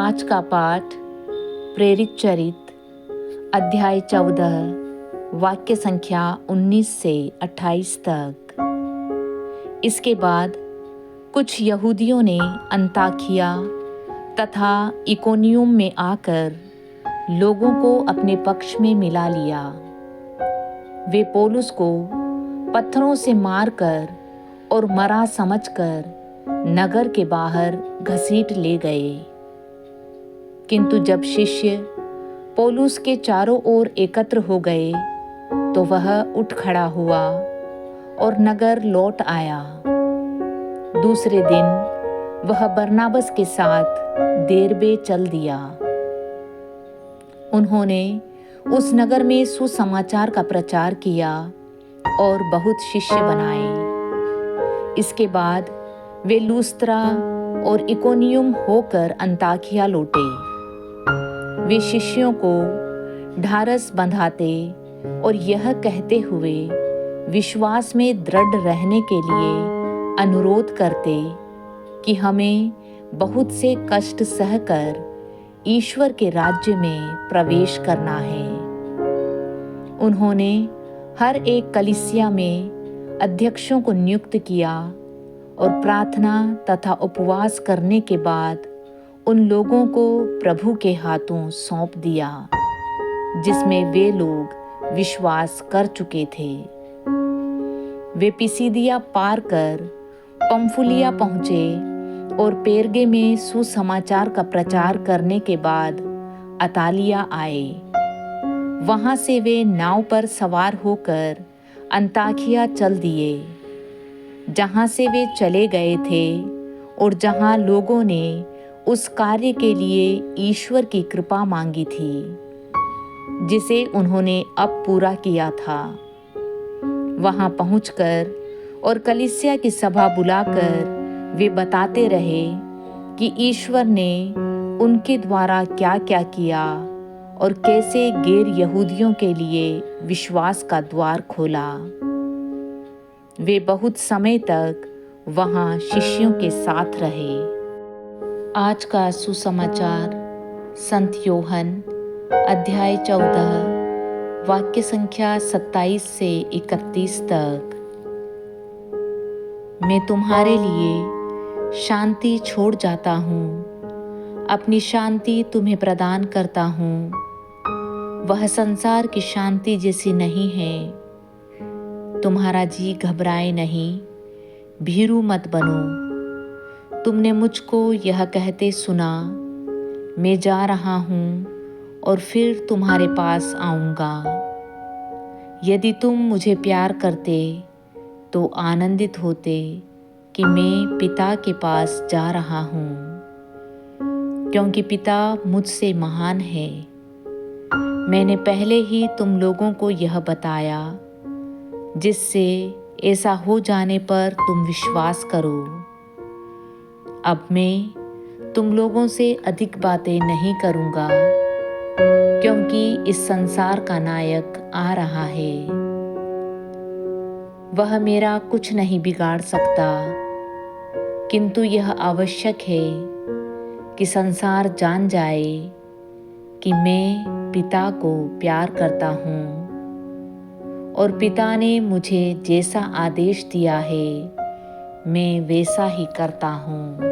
आज का पाठ प्रेरित चरित अध्याय 14 वाक्य संख्या 19 से 28 तक। इसके बाद कुछ यहूदियों ने अंताकिया तथा इकोनियुम में आकर लोगों को अपने पक्ष में मिला लिया। वे पौलुस को पत्थरों से मारकर और मरा समझकर नगर के बाहर घसीट ले गए। किंतु जब शिष्य पौलुस के चारों ओर एकत्र हो गए तो वह उठ खड़ा हुआ और नगर लौट आया। दूसरे दिन वह बरनाबस के साथ देरबे चल दिया। उन्होंने उस नगर में सुसमाचार का प्रचार किया और बहुत शिष्य बनाए। इसके बाद वे लूस्त्रा और इकोनियुम होकर अंताकिया लौटे। वे शिष्यों को ढारस बंधाते और यह कहते हुए विश्वास में दृढ़ रहने के लिए अनुरोध करते कि हमें बहुत से कष्ट सहकर ईश्वर के राज्य में प्रवेश करना है। उन्होंने हर एक कलीसिया में अध्यक्षों को नियुक्त किया और प्रार्थना तथा उपवास करने के बाद उन लोगों को प्रभु के हाथों सौंप दिया जिसमें वे लोग विश्वास कर चुके थे। वे पिसिदिया पार कर पंफुलिया पहुँचे और पेरगे में सुसमाचार का प्रचार करने के बाद अतालिया आए। वहाँ से वे नाव पर सवार होकर अंताकिया चल दिए, जहाँ से वे चले गए थे और जहाँ लोगों ने उस कार्य के लिए ईश्वर की कृपा मांगी थी जिसे उन्होंने अब पूरा किया था। वहाँ पहुँचकर और कलीसिया की सभा बुलाकर वे बताते रहे कि ईश्वर ने उनके द्वारा क्या क्या किया और कैसे गैर यहूदियों के लिए विश्वास का द्वार खोला। वे बहुत समय तक वहाँ शिष्यों के साथ रहे। आज का सुसमाचार संत योहन अध्याय 14 वाक्य संख्या 27 से 31 तक। मैं तुम्हारे लिए शांति छोड़ जाता हूँ, अपनी शांति तुम्हें प्रदान करता हूँ। वह संसार की शांति जैसी नहीं है। तुम्हारा जी घबराए नहीं, भीरू मत बनो। तुमने मुझको यह कहते सुना, मैं जा रहा हूँ और फिर तुम्हारे पास आऊँगा। यदि तुम मुझे प्यार करते तो आनंदित होते कि मैं पिता के पास जा रहा हूँ, क्योंकि पिता मुझसे महान है। मैंने पहले ही तुम लोगों को यह बताया, जिससे ऐसा हो जाने पर तुम विश्वास करो। अब मैं तुम लोगों से अधिक बातें नहीं करूँगा, क्योंकि इस संसार का नायक आ रहा है। वह मेरा कुछ नहीं बिगाड़ सकता, किंतु यह आवश्यक है कि संसार जान जाए कि मैं पिता को प्यार करता हूँ और पिता ने मुझे जैसा आदेश दिया है मैं वैसा ही करता हूँ।